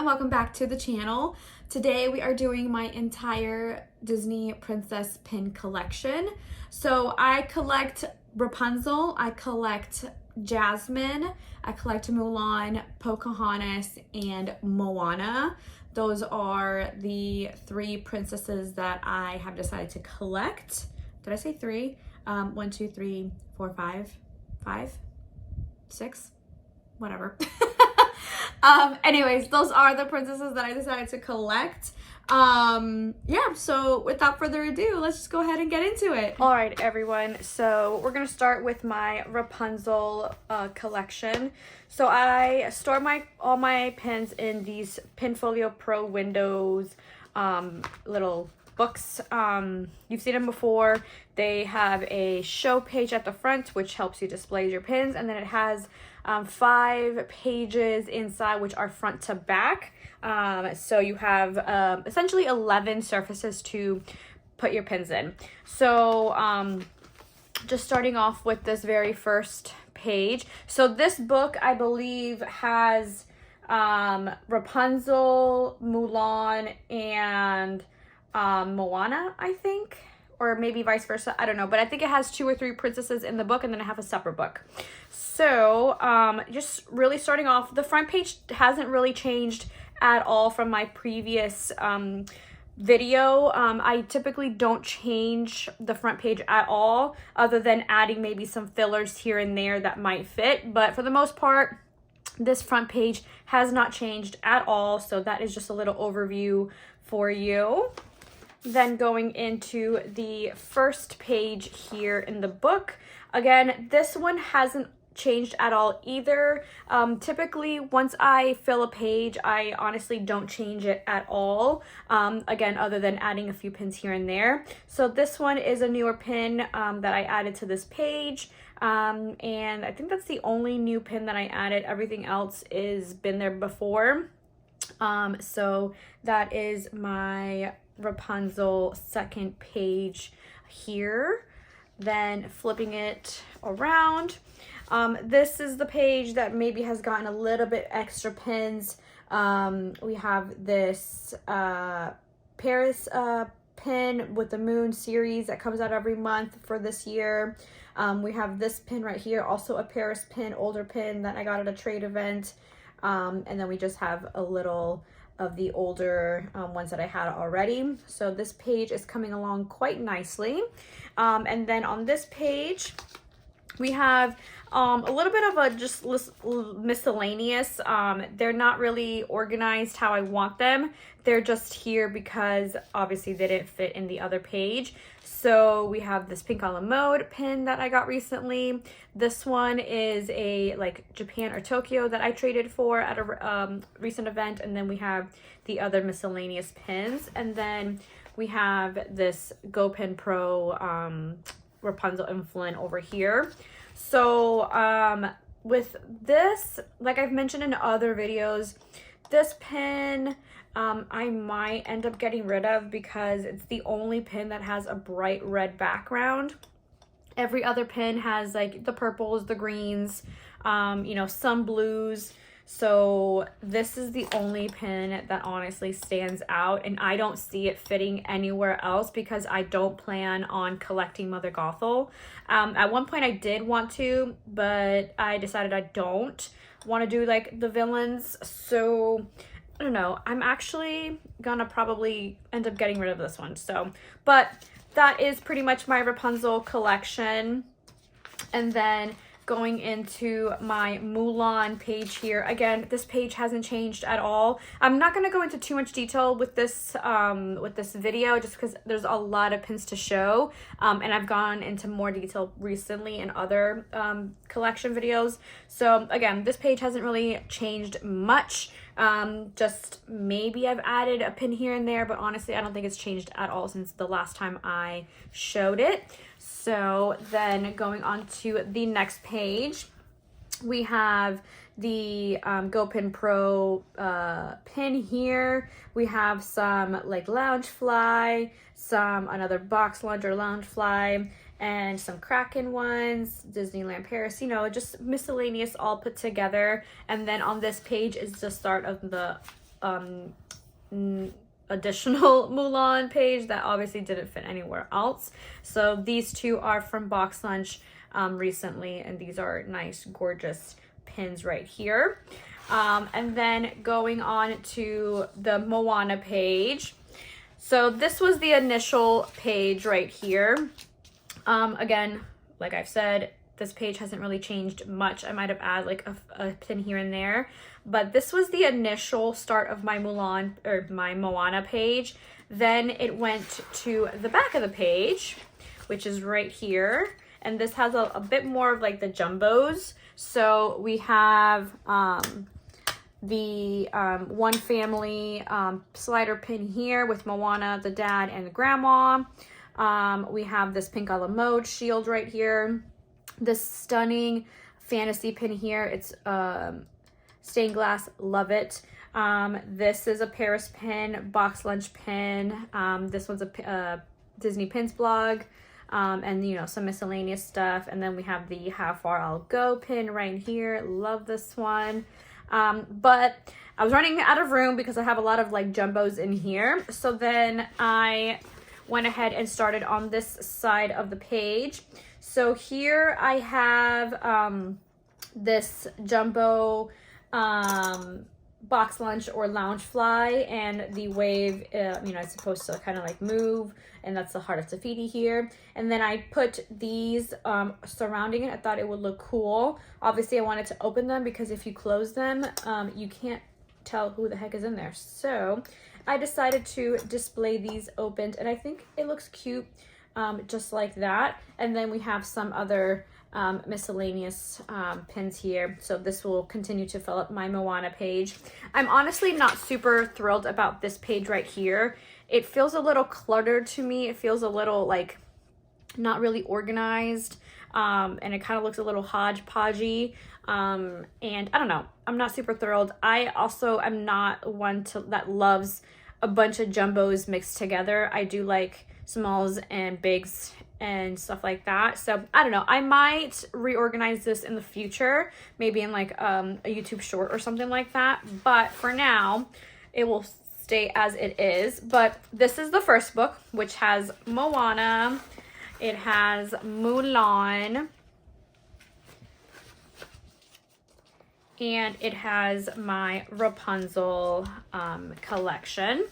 and welcome back to the channel. Today we are doing my entire Disney princess pin collection. So I collect Rapunzel, I collect Jasmine, I collect Mulan, Pocahontas, and Moana. Those are the three princesses that I have decided to collect. Did I say three? 1, 2, 3, 4, 5, 6, whatever. Anyways, those are the princesses that I decided to collect. Yeah, so without further ado, let's just go ahead and get into it. All right, everyone. So we're going to start with my Rapunzel collection. So I store all my pins in these Pinfolio Pro Windows little books. You've seen them before. They have a show page at the front, which helps you display your pins, and then it has 5 pages inside, which are front to back. So you have essentially 11 surfaces to put your pins in. So just starting off with this very first page. So this book, I believe, has Rapunzel, Mulan, and Moana, I think, or maybe vice versa, I don't know, but I think it has 2 or 3 princesses in the book, and then I have a separate book. So just really starting off, the front page hasn't really changed at all from my previous video. I typically don't change the front page at all, other than adding maybe some fillers here and there that might fit, but for the most part, this front page has not changed at all. So that is just a little overview for you. Then going into the first page here in the book, again, this one hasn't changed at all either. Typically, once I fill a page, I honestly don't change it at all, again, other than adding a few pins here and there. So this one is a newer pin that I added to this page, and I think that's the only new pin that I added. Everything else is been there before. So that is my Rapunzel second page here. Then flipping it around, this is the page that maybe has gotten a little bit extra pins. We have this Paris pin with the Moon series that comes out every month for this year. We have this pin right here, also a Paris pin, older pin that I got at a trade event. And then we just have a little of the older ones that I had already. So this page is coming along quite nicely. And then on this page, we have a little bit of a just miscellaneous. They're not really organized how I want them. They're just here because obviously they didn't fit in the other page. So we have this Pink a la Mode pin that I got recently. This one is a like Japan or Tokyo that I traded for at a recent event. And then we have the other miscellaneous pins. And then we have this Go Pin Pro Rapunzel and Flynn over here. So with this, like I've mentioned in other videos, this pin I might end up getting rid of because it's the only pin that has a bright red background. Every other pin has like the purples, the greens, you know, some blues. So this is the only pin that honestly stands out, and I don't see it fitting anywhere else because I don't plan on collecting Mother Gothel. At one point I did want to, but I decided I don't want to do like the villains. So I don't know. I'm actually gonna probably end up getting rid of this one. So, but that is pretty much my Rapunzel collection. And then going into my Mulan page here. Again, this page hasn't changed at all. I'm not going to go into too much detail with this video just because there's a lot of pins to show. And I've gone into more detail recently in other collection videos. So again, this page hasn't really changed much. Just maybe I've added a pin here and there, but honestly, I don't think it's changed at all since the last time I showed it. So then going on to the next page, we have the Go Pin Pro pin here. We have some like Loungefly, another Box Lunch or Loungefly, and some Kraken ones, Disneyland Paris, you know, just miscellaneous all put together. And then on this page is the start of the additional Mulan page that obviously didn't fit anywhere else. So these two are from Box Lunch recently, and these are nice, gorgeous pins right here. And then going on to the Moana page. So this was the initial page right here. Again, like I've said, this page hasn't really changed much. I might have added like a pin here and there, but this was the initial start of my Mulan or my Moana page. Then it went to the back of the page, which is right here. And this has a bit more of like the jumbos. So we have the one family slider pin here with Moana, the dad, and the grandma. We have this pink a la mode shield right here. This stunning fantasy pin here. It's stained glass, love it. This is a Paris pin, Box Lunch pin. This one's a Disney Pins blog. And you know, some miscellaneous stuff. And then we have the How Far I'll Go pin right here. Love this one. But I was running out of room because I have a lot of like jumbos in here. So then I went ahead and started on this side of the page. So here I have this jumbo Box Lunch or Loungefly, and the wave, you know, it's supposed to kind of like move, and that's the Heart of Tafiti here. And then I put these surrounding it. I thought it would look cool. Obviously, I wanted to open them because if you close them, you can't tell who the heck is in there. So I decided to display these opened, and I think it looks cute just like that. And then we have some other miscellaneous pins here. So this will continue to fill up my Moana page. I'm honestly not super thrilled about this page right here. It feels a little cluttered to me. It feels a little like not really organized. And it kind of looks a little hodgepodgey. And I don't know. I'm not super thrilled. I also am not one that loves a bunch of jumbos mixed together. I do like smalls and bigs and stuff like that. So I don't know. I might reorganize this in the future, maybe in like a YouTube short or something like that. But for now, it will stay as it is. But this is the first book, which has Moana. It has Mulan. And it has my Rapunzel collection.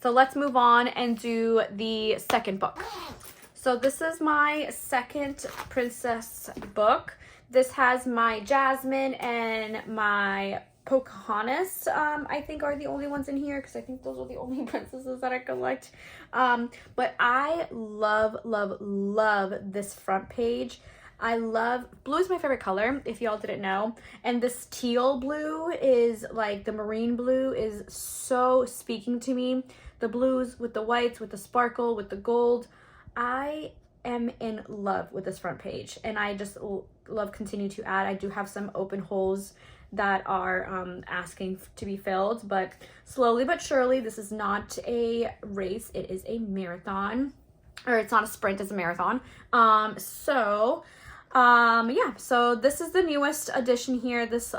So let's move on and do the second book. So this is my second princess book. This has my Jasmine and my Pocahontas, I think are the only ones in here because I think those are the only princesses that I collect. But I love, love, love this front page. I love, blue is my favorite color, if y'all didn't know. And this teal blue is like, the marine blue is so speaking to me. The blues with the whites, with the sparkle, with the gold. I am in love with this front page, and I just love continue to add. I do have some open holes that are asking to be filled, but slowly but surely. This is not a race, it is a marathon, or it's not a sprint, it's a marathon. Yeah, so this is the newest addition here. This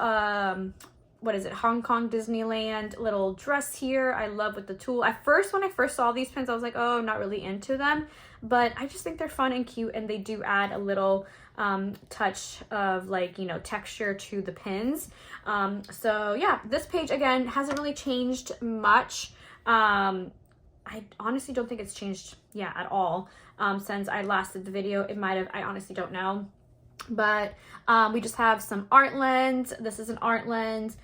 what is it, Hong Kong Disneyland little dress here. I love with the tulle. At first, when I first saw these pins, I was like, oh, I'm not really into them, but I just think they're fun and cute, and they do add a little touch of like, you know, texture to the pins. So yeah, this page again hasn't really changed much. I honestly don't think it's changed, yeah, at all since I last did the video. It might have, I honestly don't know. But we just have some Artland. This is an Artland.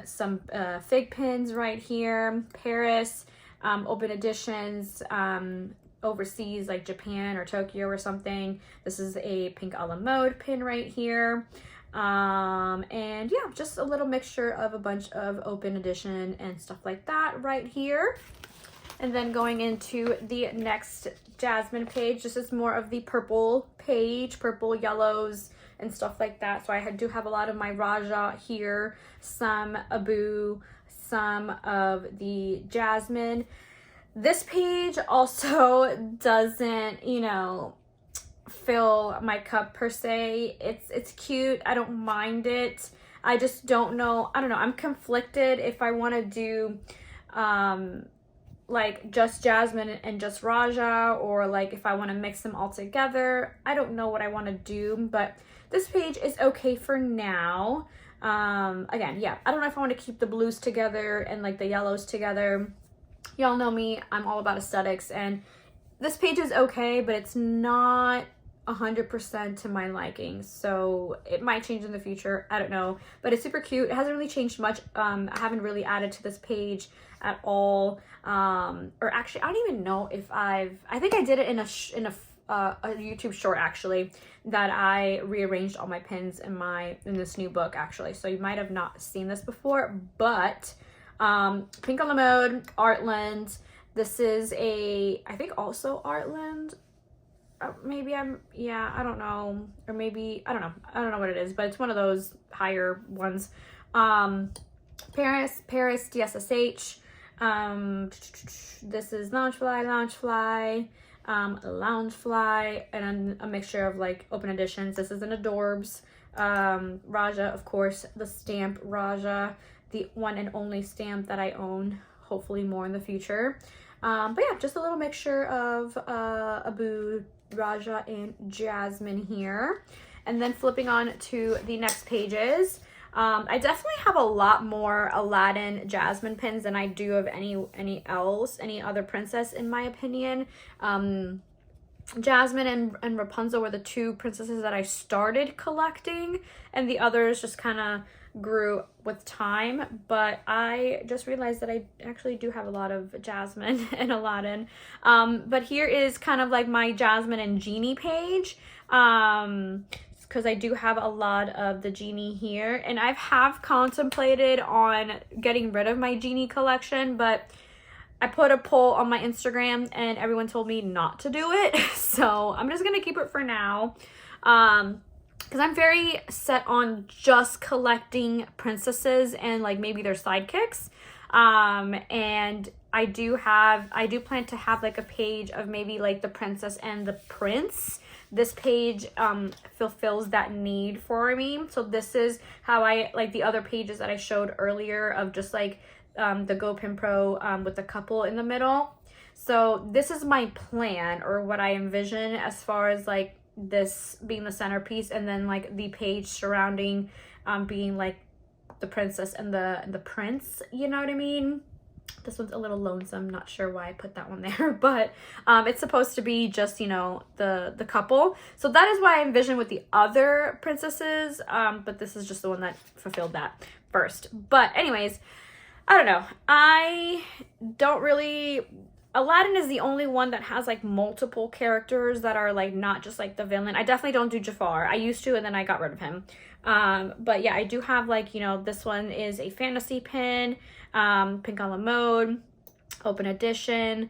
Some fig pins right here. Paris, open editions, overseas like Japan or Tokyo or something. This is a pink a la mode pin right here. And yeah, just a little mixture of a bunch of open edition and stuff like that right here. And then going into the next Jasmine page, this is more of the purple page, purple, yellows, and stuff like that. So I do have a lot of my Raja here, some Abu, some of the Jasmine. This page also doesn't, you know, fill my cup per se. It's cute. I don't mind it. I just don't know. I don't know. I'm conflicted if I want to do like just Jasmine and just Raja, or like if I want to mix them all together. I don't know what I want to do, but this page is okay for now. Again, yeah, I don't know if I want to keep the blues together and like the yellows together. Y'all know me, I'm all about aesthetics, and this page is okay, but it's not 100% to my liking, so it might change in the future. I don't know, but it's super cute. It hasn't really changed much. I haven't really added to this page at all, or actually I don't even know if I think I did it in a YouTube short actually, that I rearranged all my pins in this new book actually, so you might have not seen this before. But Pink on the Mode, Artland. This is I think also Artland. Maybe I don't know, or maybe I don't know what it is, but it's one of those higher ones. Paris DSSH. This is Loungefly, and then a mixture of like open editions. This is an Adorbs. Raja, of course, the stamp Raja, the one and only stamp that I own, hopefully more in the future. But yeah, just a little mixture of Abu, Raja, and Jasmine here. And then flipping on to the next pages, I definitely have a lot more Aladdin Jasmine pins than I do of any other princess, in my opinion. Jasmine and Rapunzel were the two princesses that I started collecting, and the others just kind of grew with time. But I just realized that I actually do have a lot of Jasmine and Aladdin. But here is kind of like my Jasmine and Genie page, because I do have a lot of the Genie here, and I have contemplated on getting rid of my Genie collection, but I put a poll on my Instagram and everyone told me not to do it. So I'm just gonna keep it for now. Because I'm very set on just collecting princesses and like maybe their sidekicks. And I do plan to have like a page of maybe like the princess and the prince. This page fulfills that need for me. So this is how I like the other pages that I showed earlier of just like the Go Pin Pro with the couple in the middle. So this is my plan, or what I envision, as far as like this being the centerpiece, and then like the page surrounding being like the princess and the prince, you know what I mean? This one's a little lonesome, not sure why I put that one there, but it's supposed to be just, you know, the couple. So that is why I envision with the other princesses, but this is just the one that fulfilled that first. But anyways, I don't know. I don't really... Aladdin is the only one that has like multiple characters that are like not just like the villain. I definitely don't do Jafar. I used to, and then I got rid of him. But yeah, I do have like, you know, this one is a fantasy pin, Pink on the Mode, open edition.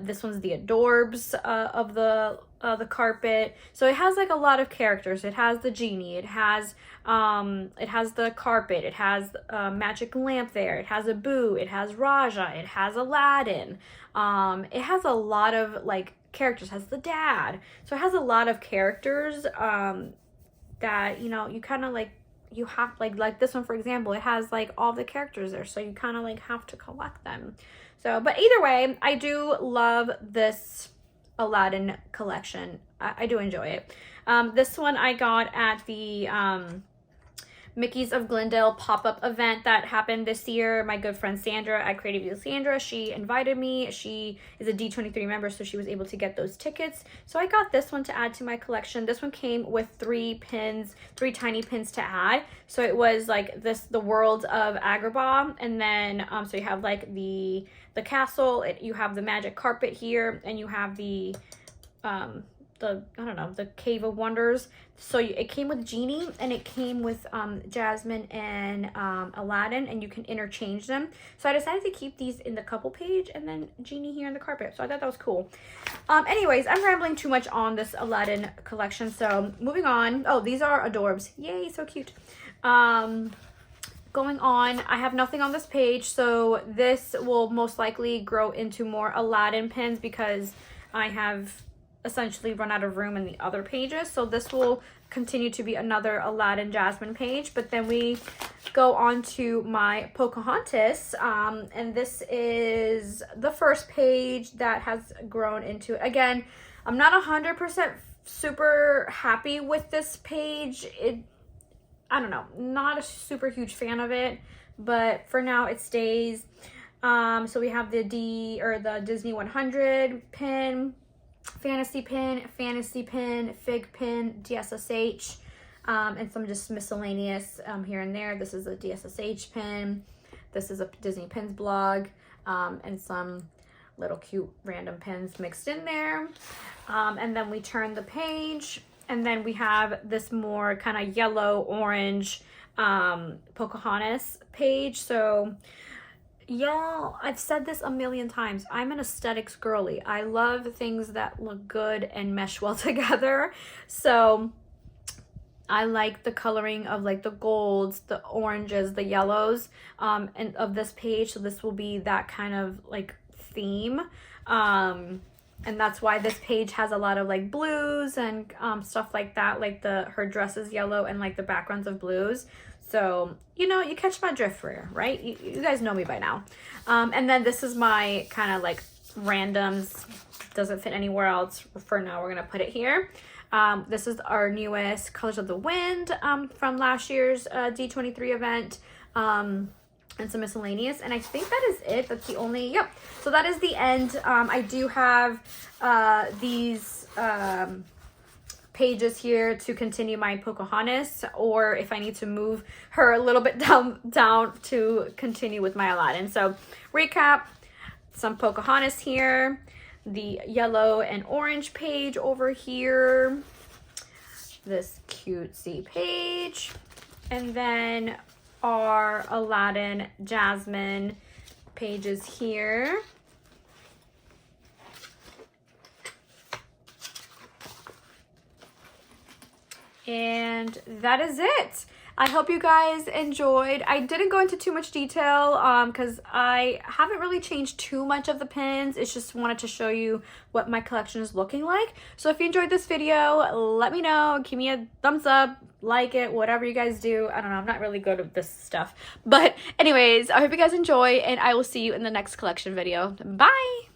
This one's the Adorbs of the carpet. So it has like a lot of characters. It has the Genie. It has the carpet. It has a magic lamp there. It has Abu. It has Raja. It has Aladdin. It has a lot of like characters. It has the dad. So it has a lot of characters that, you know, you kind of like, you have like this one, for example, it has like all the characters there. So you kind of like have to collect them. So, but either way, I do love this Aladdin collection. I do enjoy it. This one I got at the Mickey's of Glendale pop-up event that happened this year. My good friend Sandra at Creative You Sandra, she invited me. She is a D23 member, so she was able to get those tickets. So I got this one to add to my collection. This one came with 3 tiny pins to add. So it was like the world of Agrabah, and then so you have like the castle, you have the magic carpet here, and you have the I don't know, the Cave of Wonders. So it came with Genie, and it came with Jasmine and Aladdin, and you can interchange them. So I decided to keep these in the couple page, and then Genie here in the carpet. So I thought that was cool. Anyways, I'm rambling too much on this Aladdin collection, so moving on. Oh, these are Adorbs. Yay, so cute. Going on, I have nothing on this page, so this will most likely grow into more Aladdin pins because I have essentially run out of room in the other pages. So this will continue to be another Aladdin Jasmine page, but then we go on to my Pocahontas, and this is the first page that has grown into, again, I'm not 100% super happy with this page. I don't know, not a super huge fan of it, but for now it stays. So we have the Disney 100 pin, fantasy pin, fig pin, DSSH, and some just miscellaneous here and there. This is a DSSH pin. This is a Disney Pins blog, and some little cute random pins mixed in there. And then we turn the page, and then we have this more kind of yellow orange Pocahontas page. So y'all, I've said this a million times, I'm an aesthetics girly. I love things that look good and mesh well together. So I like the coloring of like the golds, the oranges, the yellows, and of this page. So this will be that kind of like theme. And that's why this page has a lot of like blues and stuff like that. Like her dress is yellow and like the backgrounds of blues. So, you know, you catch my drift here, right? You guys know me by now. And then this is my kind of like randoms. Doesn't fit anywhere else. For now, we're going to put it here. This is our newest Colors of the Wind from last year's D23 event. And some miscellaneous. And I think that is it. That's the only, yep. So that is the end. I do have these pages here to continue my Pocahontas, or if I need to move her a little bit down to continue with my Aladdin. So recap, some Pocahontas here, the yellow and orange page over here, this cutesy page, and then our Aladdin Jasmine pages here. And that is it. I hope you guys enjoyed. I didn't go into too much detail because I haven't really changed too much of the pins. It's just wanted to show you what my collection is looking like. So if you enjoyed this video, let me know. Give me a thumbs up, like it, whatever you guys do. I don't know. I'm not really good at this stuff. But anyways, I hope you guys enjoy, and I will see you in the next collection video. Bye!